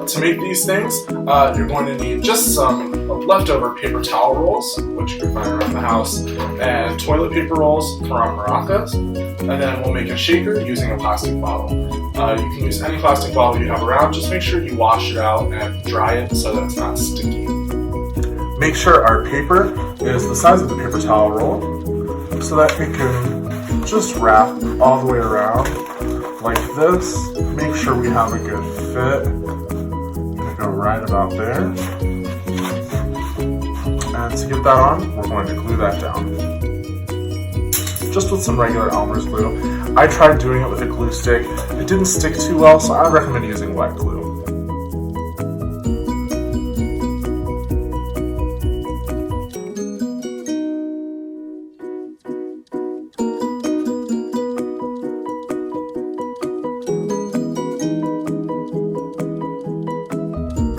To make these things, you're going to need just some leftover paper towel rolls, which you can find around the house, and toilet paper rolls from maracas. And then we'll make a shaker using a plastic bottle. You can use any plastic bottle you have around. Just make sure you wash it out and dry it so that it's not sticky. Make sure our paper is the size of the paper towel roll so that we can just wrap all the way around like this. Make sure we have a good fit. I'm going to go right about there. And to get that on, we're going to glue that down. Just with some regular Elmer's glue. I tried doing it with a glue stick. It didn't stick too well, so I recommend using wet glue.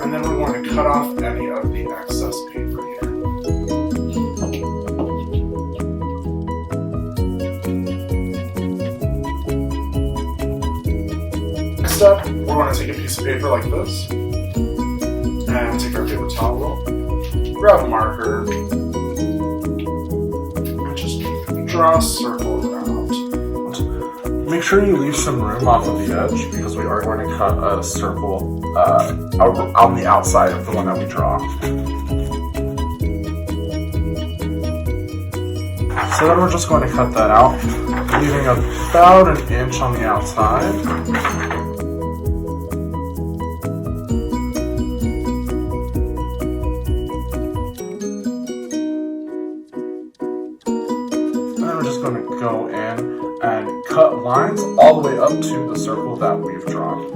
And then we're going to cut off any of the excess paper here. Next up, we're going to take a piece of paper like this and take our paper towel roll, grab a marker, and just draw a circle around. Make sure you leave some room off of the edge because we are going to cut a circle on the outside of the one that we draw. So then we're just going to cut that out, leaving about an inch on the outside. And then we're just going to go in and cut lines all the way up to the circle that we've drawn.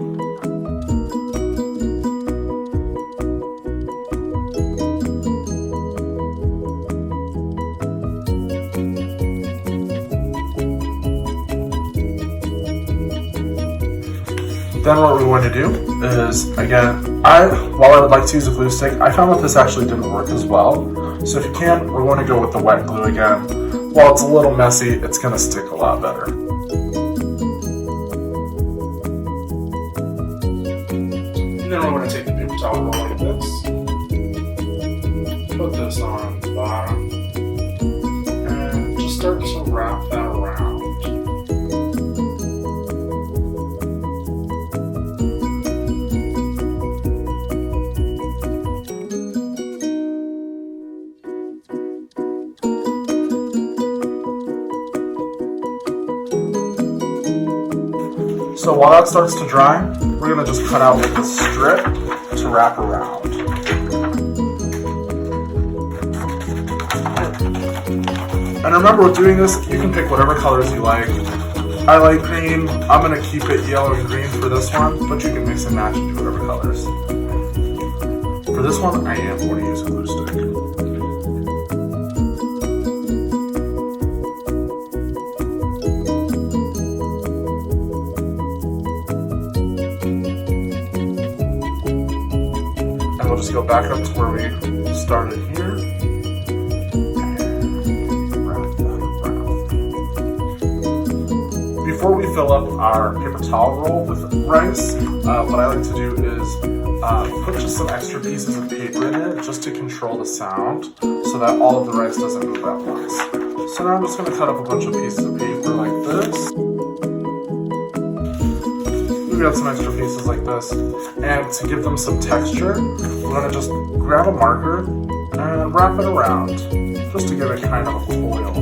Then what we want to do is, again, while I would like to use a glue stick, I found that this actually didn't work as well. So if you can, we're going to go with the wet glue again. While it's a little messy, it's going to stick a lot better. And then we're going to take the paper towel roll like this, put this on the bottom, and just start to wrap that around. So while that starts to dry, we're going to just cut out with the strip to wrap around. And remember, with doing this, you can pick whatever colors you like. I like green. I'm going to keep it yellow and green for this one, but you can mix and match and do whatever colors. For this one, I am going to use a glue stick. We'll just go back up to where we started here and wrap that around. Before we fill up our paper towel roll with rice, what I like to do is put just some extra pieces of paper in it just to control the sound so that all of the rice doesn't move at once. So now I'm just going to cut up a bunch of pieces of paper like this. We've got some extra pieces like this, and to give them some texture, we're going to just grab a marker and wrap it around, just to give it kind of a foil.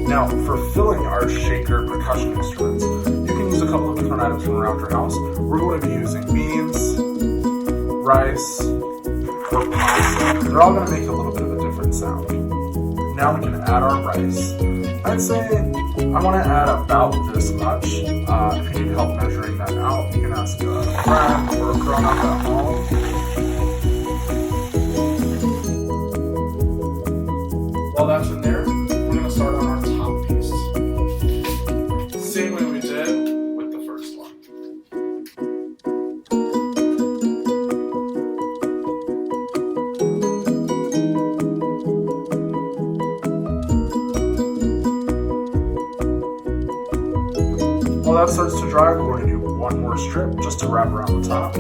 Now, for filling our shaker percussion instruments, you can use a couple of different items from around your house. We're going to be using beans, rice, or pasta. They're all going to make a little bit of a different sound. Now we can add our rice. I'd say I want to add about this much. If you need help measuring that out, you can ask a friend or a grown-up at home. While that's in there, we're going to start on our top piece. Same way we did with the first one. that starts to dry, we're going to do one more strip just to wrap around the top.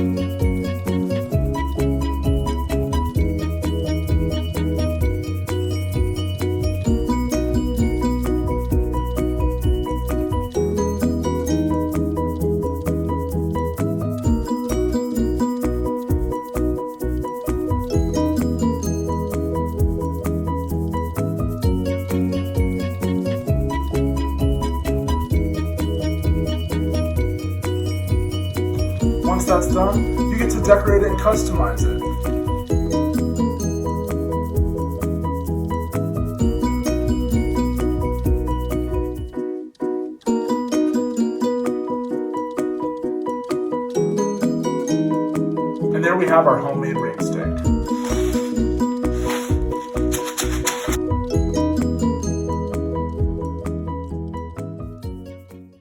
Once that's done, you get to decorate it and customize it. And there we have our home